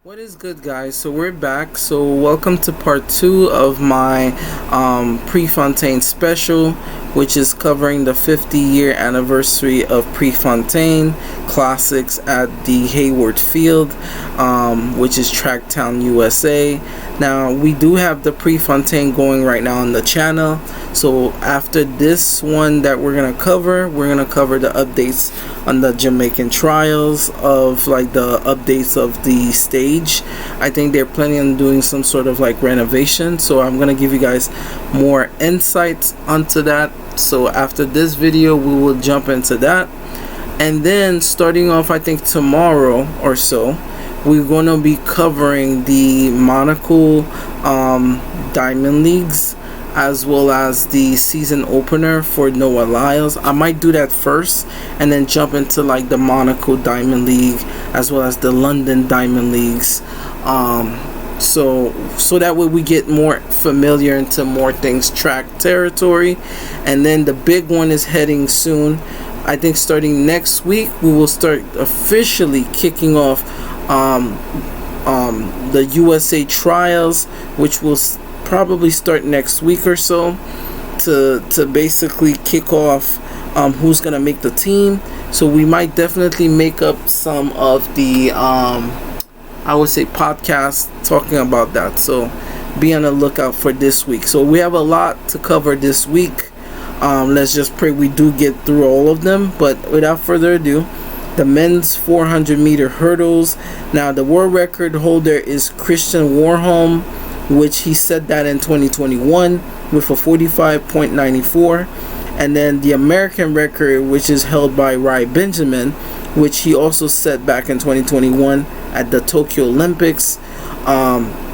What is good, guys? So we're back. So welcome to part 2 of my Prefontaine special, which is covering the 50-year anniversary of Prefontaine Classics at the Hayward Field, which is Tracktown, USA. Now, we do have the Prefontaine going right now on the channel. So after this one that we're going to cover the updates on the Jamaican trials, of like the updates of the stage. I think they're planning on doing some sort of like renovation, so I'm gonna give you guys more insights onto that. So after this video we will jump into that, and then starting off I think tomorrow or so we're gonna be covering the Monaco Diamond Leagues, as well as the season opener for Noah Lyles. I might do that first and then jump into like the Monaco Diamond League as well as the London Diamond Leagues, so that way we get more familiar into more things, track territory. And then the big one is heading soon. I think starting next week we will start officially kicking off the USA trials, which will probably start next week or so, to basically kick off who's gonna make the team. So we might definitely make up some of the I would say podcasts talking about that, so be on the lookout for this week. So we have a lot to cover this week. Let's just pray we do get through all of them. But without further ado, the men's 400-meter hurdles. Now the world record holder is Christian Warholm, which he set that in 2021 with a 45.94. And then the American record, which is held by Rai Benjamin, which he also set back in 2021 at the Tokyo Olympics,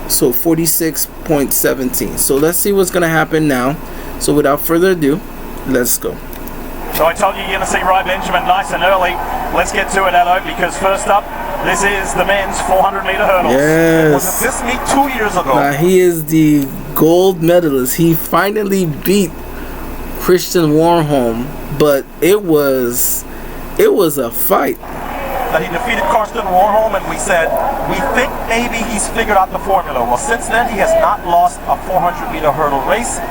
so 46.17. So let's see what's gonna happen now. So without further ado, let's go. So I told you you're going to see Rai Benjamin nice and early. Let's get to it, Ado, because first up, this is the men's 400-meter hurdles. Yes. Wasn't this meet 2 years ago? He is the gold medalist. He finally beat Christian Warholm, but it was a fight. That he defeated Christian Warholm, and we said, we think maybe he's figured out the formula. Well, since then, he has not lost a 400-meter hurdle race.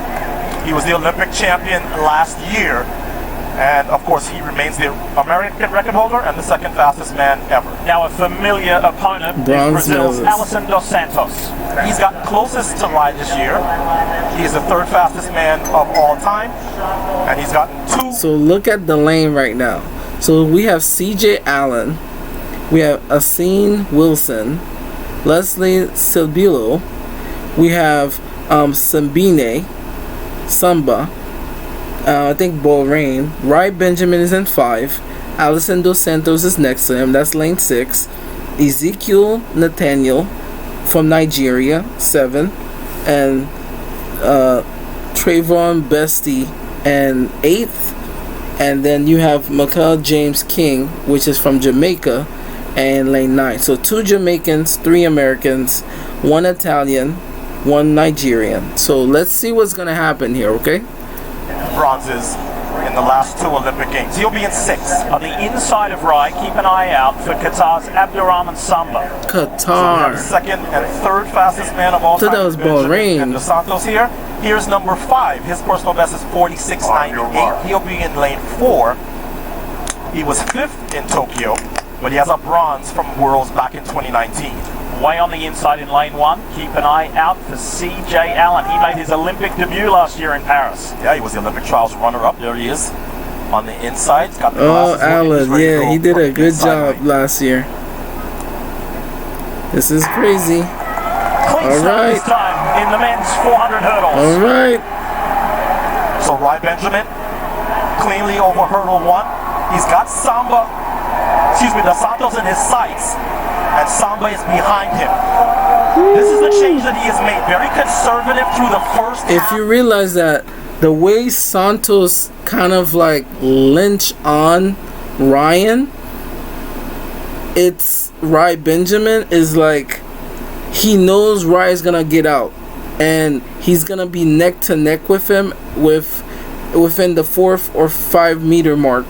He was the Olympic champion last year. And of course, he remains the American record holder and the second fastest man ever. Now, a familiar opponent is Brazil's Alison dos Santos. He's gotten closest to Rai this year. He is the third fastest man of all time, and he's gotten 2. So look at the lane right now. So we have CJ Allen, we have Asin Wilson, Leslie Silbillo, we have Samba. I think Bahrain. Rai Benjamin is in 5. Alison dos Santos is next to him. That's lane 6. Ezekiel Nathaniel from Nigeria, 7. And Trayvon Bestie and 8th. And then you have Michael James King, which is from Jamaica, and lane 9. So 2 Jamaicans, 3 Americans, 1 Italian, 1 Nigerian. So let's see what's going to happen here, okay? Bronzes in the last 2 Olympic Games. He'll be in 6. On the inside of Rai, keep an eye out for Qatar's Abdurrahman Samba. Qatar. So second and third fastest man of all time. That was Bahrain. And Santos here. Here's number 5. His personal best is 46.98. He'll be in lane 4. He was 5th in Tokyo, but he has a bronze from Worlds back in 2019. Way on the inside in lane 1. Keep an eye out for CJ Allen. He made his Olympic debut last year in Paris. Yeah, he was the Olympic trials runner-up. There he is on the inside. Got the Allen, yeah, he did a good job last year. This is crazy. All right. This time in the men's 400 hurdles. All right. So Rai Benjamin cleanly over hurdle 1. He's got the Santos in his sights, and Samba is behind him. This is the change that he has made. Very conservative through the first half. If you realize that the way Santos kind of like lynch on Ryan, it's Rai Benjamin is like, he knows Rai is gonna get out, and he's gonna be neck to neck with him within the 4th or 5 meter mark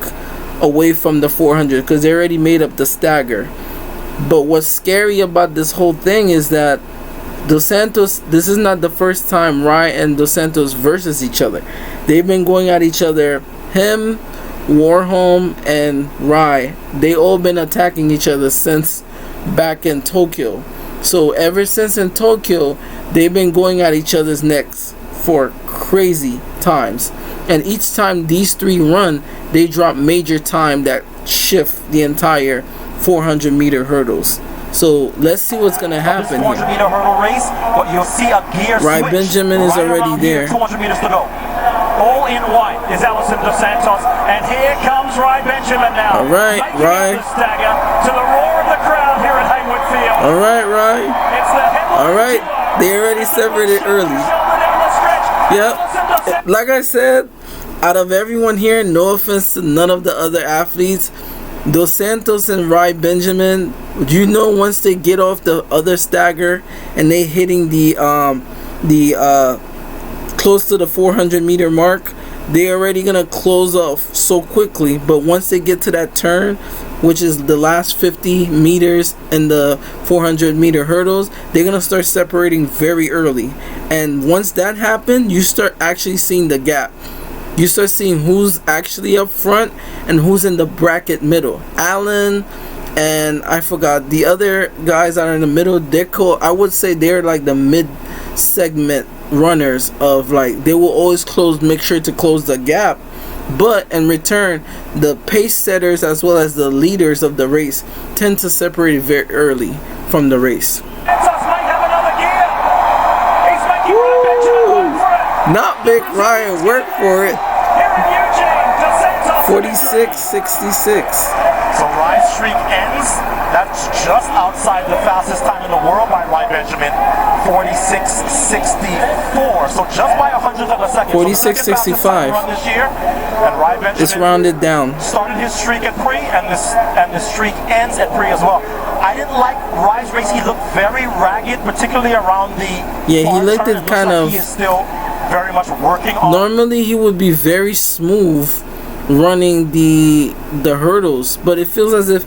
away from the 400, because they already made up the stagger. But what's scary about this whole thing is that Dos Santos, this is not the first time Rye and Dos Santos versus each other. They've been going at each other. Him, Warholm, and Rye, they all been attacking each other since back in Tokyo. So ever since in Tokyo, they've been going at each other's necks for crazy times. And each time these three run, they drop major time that shift the entire 400 meter hurdles. So let's see what's going to happen here. 400 meter hurdle race, but you'll see a gear Rye switch. Benjamin is already there. 200 meters to go. All in white is Alison Dos Santos, and here comes Rye Benjamin now. All right, Rye. The stagger to the roar of the crowd here at Haywood Field. All right, Rye. It's the headline. All right, they already separated early. Yep. Like I said, out of everyone here, no offense to none of the other athletes, Dos Santos and Rye Benjamin, you know, once they get off the other stagger and they hitting the close to the 400 meter mark, they're already gonna close off so quickly. But once they get to that turn, which is the last 50 meters in the 400 meter hurdles, they're gonna start separating very early. And once that happens, you start actually seeing the gap. You start seeing who's actually up front and who's in the bracket middle. Allen and I forgot the other guys that are in the middle. They're called, I would say they're like the mid segment runners of, like, they will always make sure to close the gap. But in return, the pace setters as well as the leaders of the race tend to separate very early from the race. Not Big Ryan, work for it. 46.66. So Rye's streak ends. That's just outside the fastest time in the world by Rye Benjamin. 46.64. So just by 100th of a second. 46.65. This year. And Rye Benjamin, it's rounded down. Started his streak at Pre, and the streak ends at Pre as well. I didn't like Rye's race. He looked very ragged, particularly around the. Yeah, he looked at kind of. He is still very much working on. Normally he would be very smooth running the hurdles, but it feels as if,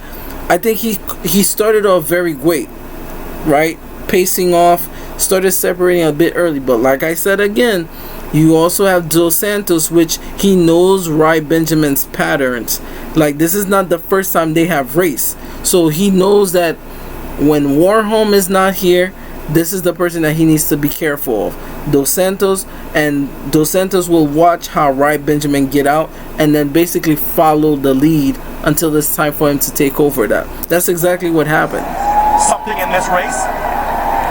I think he started off very great, right? Pacing off, started separating a bit early, but like I said again, you also have Dos Santos, which he knows Rye Benjamin's patterns. Like, this is not the first time they have raced, so he knows that when Warholm is not here, this is the person that he needs to be careful of, Dos Santos, and Dos Santos will watch how Rye Benjamin get out and then basically follow the lead until it's time for him to take over that. That's exactly what happened. Something in this race,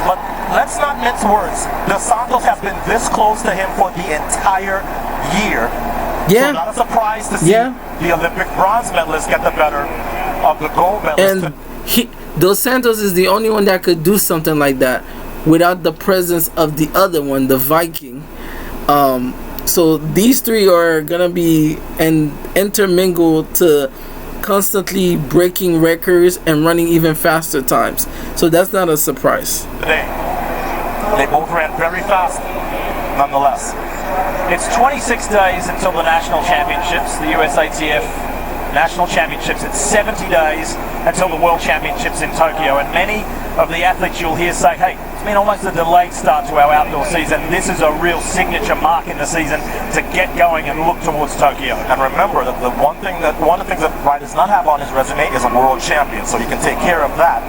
but let's not mince words. Dos Santos has been this close to him for the entire year. Yeah. So not a surprise to see the Olympic bronze medalist get the better of the gold medalist. And Dos Santos is the only one that could do something like that without the presence of the other one, the Viking. So these three are gonna be intermingled to constantly breaking records and running even faster times. So that's not a surprise. Today, they both ran very fast, nonetheless. It's 26 days until the national championships, the USATF national championships. It's 70 days until the world championships in Tokyo, and many of the athletes you'll hear say, hey, it's been almost a delayed start to our outdoor season. This is a real signature mark in the season to get going and look towards Tokyo. And remember that one of the things that Rye does not have on his resume is a world champion, so you can take care of that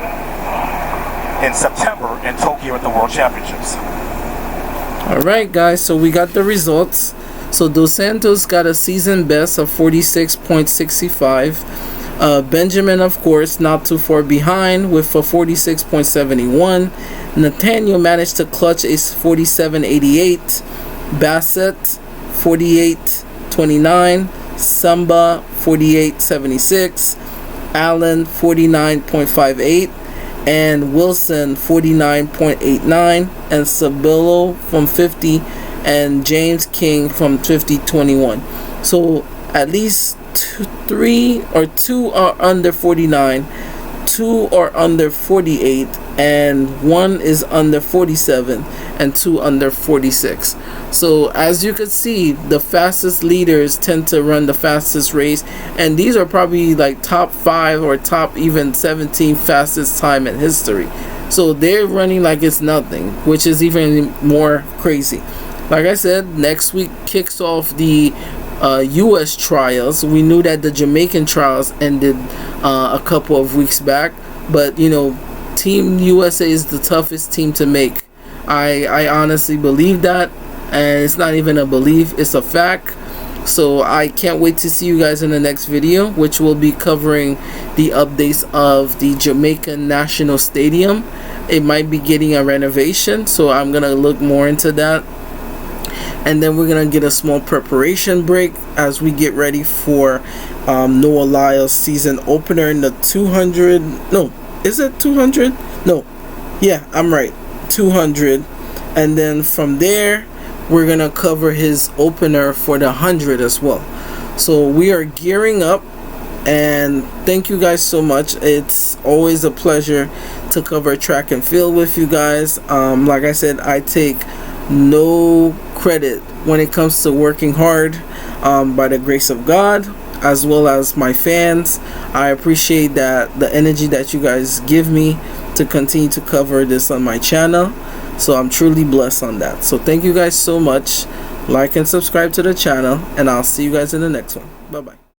in September in Tokyo at the world championships. Alright guys, so we got the results. So Dos Santos got a season best of 46.65. Benjamin, of course, not too far behind with a 46.71. Nathaniel managed to clutch a 47.88. Bassett 48.29. Samba 48.76. Allen 49.58. And Wilson 49.89. And Sabilo from 50. And James King from 50.21. So at least two are under 49, 2 are under 48, and 1 is under 47 and 2 under 46. So as you can see, the fastest leaders tend to run the fastest race, and these are probably like top 5 or top even 17 fastest time in history. So they're running like it's nothing, which is even more crazy. Like I said, next week kicks off the US trials. We knew that the Jamaican trials ended a couple of weeks back, but you know, Team USA is the toughest team to make. I honestly believe that, and it's not even a belief, it's a fact. So I can't wait to see you guys in the next video, which will be covering the updates of the Jamaican National Stadium. It might be getting a renovation, so I'm gonna look more into that. And then we're gonna get a small preparation break as we get ready for Noah Lyles' season opener in the 200. No, is it 200? No, yeah, I'm right, 200. And then from there, we're gonna cover his opener for the 100 as well. So we are gearing up, and thank you guys so much. It's always a pleasure to cover track and field with you guys. Like I said, I take no credit when it comes to working hard, by the grace of God, as well as my fans. I appreciate that, the energy that you guys give me to continue to cover this on my channel. So I'm truly blessed on that. So thank you guys so much. Like and subscribe to the channel, and I'll see you guys in the next one. Bye bye.